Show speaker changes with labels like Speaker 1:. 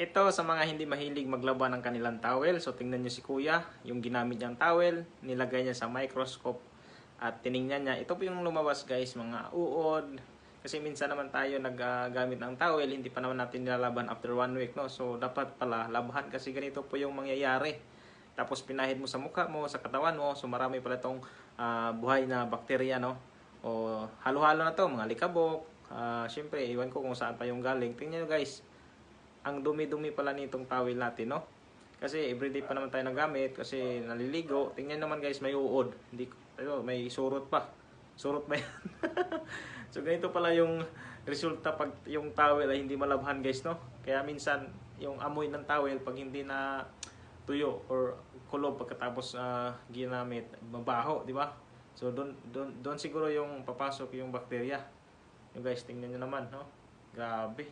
Speaker 1: Ito sa mga hindi mahilig maglaba ng kanilang towel. So tingnan nyo si kuya, yung ginamit niyang towel, nilagay niya sa microscope at tiningnan niya. Ito po yung lumabas guys, mga uod. Kasi minsan naman tayo naggamit ng towel, hindi pa naman natin nilalaban after 1 week, no? So dapat pala labahan kasi ganito po yung mangyayari. Tapos pinahid mo sa mukha mo, sa katawan mo, so marami pala itong buhay na bakterya, no? O halo-halo na to, mga likabok. Siyempre, iwan ko kung saan pa yung galing. Tingnan nyo guys, ang dumi-dumi pala nitong towel natin, no? Kasi everyday pa naman tayo nagamit kasi naliligo. Tingnan naman guys, may uod. Hindi, may surot pa. Surot ba yan? So ganito pala yung resulta pag yung towel ay hindi malabhan guys, no? Kaya minsan yung amoy ng towel pag hindi na tuyo or kulob pagkatapos ginamit, mabaho, di ba? So doon siguro yung papasok yung bakterya. Yung guys, tingnan niyo naman, no? Grabe.